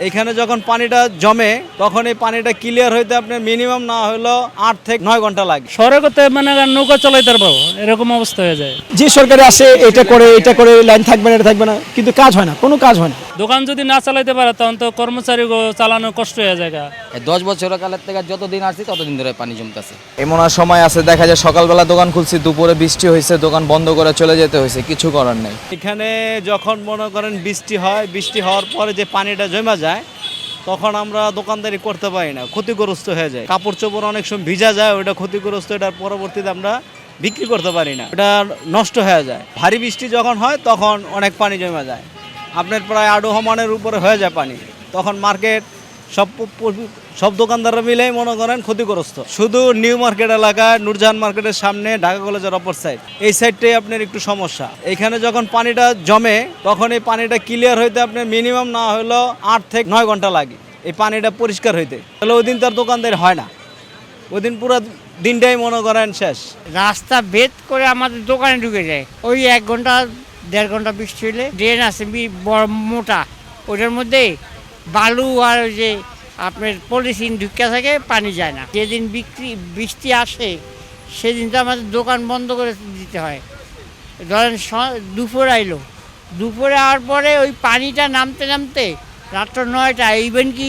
এখানে যখন পানিটা জমে তখন এই পানিটা ক্লিয়ার হইতে আপনার মিনিমাম না হলো 8 থেকে 9 ঘন্টা লাগে। সড়কতে মানে নৌকা চালাইতে পারবো এরকম অবস্থা হয়ে যায়। যে সরকারে আসে এটা করে লাইন থাকবে না, এটা থাকবে না, কিন্তু কাজ হয় না, কোনো কাজ হয় না। দোকান যদি না চালাইতে পারে তখন তো কর্মচারী চালানো কষ্ট হয়ে যায়। 10 বছর কালের থেকে যতদিন আসছি ততদিন ধরে পানি জমতেছে। এমন সময় আছে দেখা যায় সকালবেলা দোকান খুলছি, দুপুরে বৃষ্টি হয়েছে, দোকান বন্ধ করে চলে যেতে হয়েছে, কিছু করার নেই। এখানে যখন মনে করেন বৃষ্টি হয়, বৃষ্টি হওয়ার পরে যে পানিটা জমা যায় তখন আমরা দোকানদারি করতে পারি না, ক্ষতিগ্রস্ত হয়ে যায়। কাপড় চোপড় অনেক সময় ভিজা যায়, ওটা ক্ষতিগ্রস্ত, এটার পরবর্তীতে আমরা বিক্রি করতে পারি না, ওটা নষ্ট হয়ে যায়। ভারী বৃষ্টি যখন হয় তখন অনেক পানি জমা যায়, আপনার প্রায় আডুহমানের উপরে হয়ে যায় পানি, তখন মার্কেট সব দোকানদাররা মিলেই মনে করেন ক্ষতিগ্রস্ত। শুধু নিউ মার্কেট এলাকায় নূরজাহান মার্কেটের সামনে ঢাকা কলেজের অপর সাইড, এই সাইডটাই আপনার একটু সমস্যা। এখানে যখন পানিটা জমে তখন এই পানিটা ক্লিয়ার হইতে আপনার মিনিমাম না হলো 8 থেকে 9 ঘন্টা লাগে এই পানিটা পরিষ্কার হইতে। তাহলে ওই দিন তার দোকানদার হয় না, ওই দিন পুরো দিনটাই মনে করেন শেষ। রাস্তা ভেদ করে আমাদের দোকানে ঢুকে যায়। ওই 1 ঘন্টা 1.5 ঘন্টা বৃষ্টি হলে ড্রেন আছে বড় মোটা, ওটার মধ্যে বালু আর ওই যে আপনার পলিথিন ঢুকে থাকে, পানি যায় না। যেদিন বৃষ্টি আসে সেদিন তো আমাদের দোকান বন্ধ করে দিতে হয়। ধরেন দুপুর আইলো, দুপুরে আওয়ার পরে ওই পানিটা নামতে নামতে রাত্র 9টা, ইভেন কি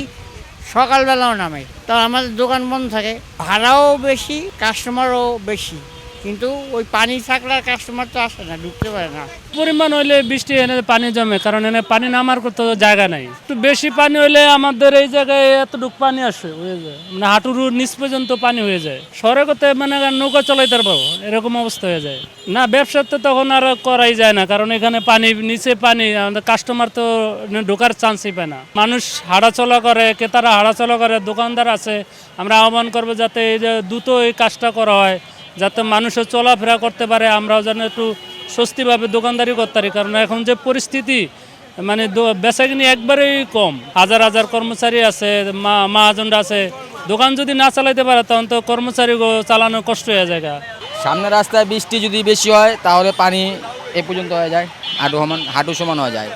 সকালবেলাও নামে, তো আমাদের দোকান বন্ধ থাকে। ভাড়াও বেশি, কাস্টমারও বেশি, কিন্তু ওই পানি থাকলে আর কাস্টমার তো আসে না, ঢুকতে পারে না। পরিমাণ হইলে বৃষ্টি এনে পানি জমে, কারণ এনে পানি নামার তো জায়গা নাই। একটু বেশি পানি হইলে আমাদের এই জায়গায় এতটুকু পানি আসে হয়ে যায়, মানে হাঁটুর নিচ পর্যন্ত পানি হয়ে যায়। সড়কতে মানে নৌকা চালাইতে পারবো এরকম অবস্থা হয়ে যায়। না, ব্যবসা তো তখন আর করাই যায় না, কারণ এখানে পানি নিচে পানি, আমাদের কাস্টমার তো ঢোকার চান্সই পায় না। মানুষ হাঁটাচলা করে, ক্রেতারা হাঁটাচলা করে, দোকানদার আছে। আমরা আহ্বান করবো যাতে এই যে দ্রুত এই কাজটা করা হয়, যাতে মানুষও চলাফেরা করতে পারে, আমরাও যেন একটু স্বস্তিভাবে দোকানদারি করতে পারি। কারণ এখন যে পরিস্থিতি, মানে বেচাকিনি একবারেই কম। হাজার হাজার কর্মচারী আছে, মহাজনরা আছে, দোকান যদি না চালাইতে পারে তখন তো কর্মচারী চালানো কষ্ট হয়ে যায়। সামনের রাস্তায় বৃষ্টি যদি বেশি হয় তাহলে পানি এ পর্যন্ত হয়ে যায়, হাঁটু সমান হয়ে যায়।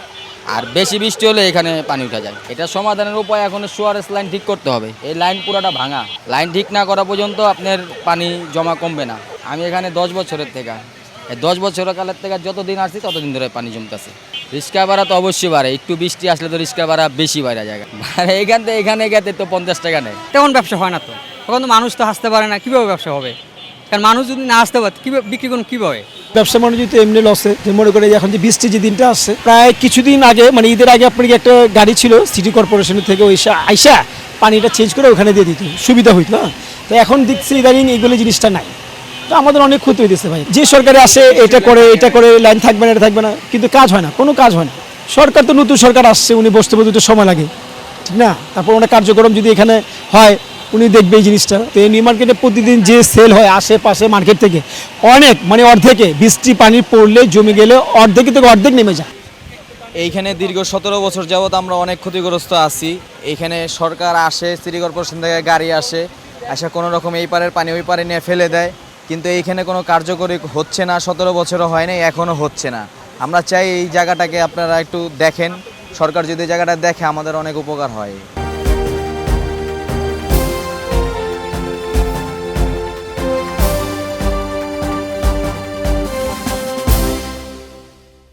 আর বেশি বৃষ্টি হলে এখানে পানি উঠে যায়। এটা সমাধানের উপায় এখন সুয়ারেজ লাইন ঠিক করতে হবে। এই লাইন পুরোটা ভাঙা, লাইন ঠিক না করা পর্যন্ত আপনার পানি জমা কমবে না। আমি এখানে 10 বছরের থেকে, এই 10 বছরের কালের থেকে যতদিন আসছি ততদিন ধরে পানি জমতেছে। রিক্সা ভাড়া তো অবশ্যই বাড়ে, একটু বৃষ্টি আসলে তো রিক্সা ভাড়া বেশি বাড়া জায়গা। এখান থেকে এখানে গেতে তো 50 টাকা নেয়। তেমন ব্যবসা হয় না, তো তখন তো মানুষ তো হাসতে পারে না, কীভাবে ব্যবসা হবে? কারণ মানুষ যদি না আসতে পারে কীভাবে বিক্রি করুন, কীভাবে? ব্যবসা বাণিজ্য তো এমনি লসে। যে মনে করে এখন যে বৃষ্টি যে দিনটা আসছে, প্রায় কিছুদিন আগে মানে ঈদের আগে আপনার একটা গাড়ি ছিল সিটি কর্পোরেশনের থেকে, ওই আইসা পানিটা চেঞ্জ করে ওখানে দিয়ে দিত, সুবিধা হইতো না। তো এখন দেখছি ইদানিং এইগুলো জিনিসটা নাই, তো আমাদের অনেক ক্ষতি হইতেছে ভাই। যে সরকারে আসে এটা করে লাইন থাকবে না, এটা থাকবে না, কিন্তু কাজ হয় না, কোনো কাজ হয় না। সরকার তো নতুন সরকার আসছে, উনি বসতে বসতে সময় লাগে, ঠিক না? তারপর অনেক কার্যক্রম যদি এখানে হয় উনি দেখবে এই জিনিসটা। তো এই নিউ মার্কেটে প্রতিদিন যে সেল হয় আশেপাশে মার্কেট থেকে অনেক, মানে অর্ধেকে বৃষ্টি পানি পড়লে জমে গেলে অর্ধেক থেকে অর্ধেক নেমে যায়। এইখানে দীর্ঘ 17 বছর যাবৎ আমরা অনেক ক্ষতিগ্রস্ত আছি। এইখানে সরকার আসে, সিটি কর্পোরেশন থেকে গাড়ি আসে কোনো রকম এই পারের পানি ওই পারে নিয়ে ফেলে দেয়, কিন্তু এইখানে কোনো কার্যকরী হচ্ছে না। 17 বছরও হয় নাই, এখনও হচ্ছে না। আমরা চাই এই জায়গাটাকে আপনারা একটু দেখেন, সরকার যদি জায়গাটা দেখে আমাদের অনেক উপকার হয়।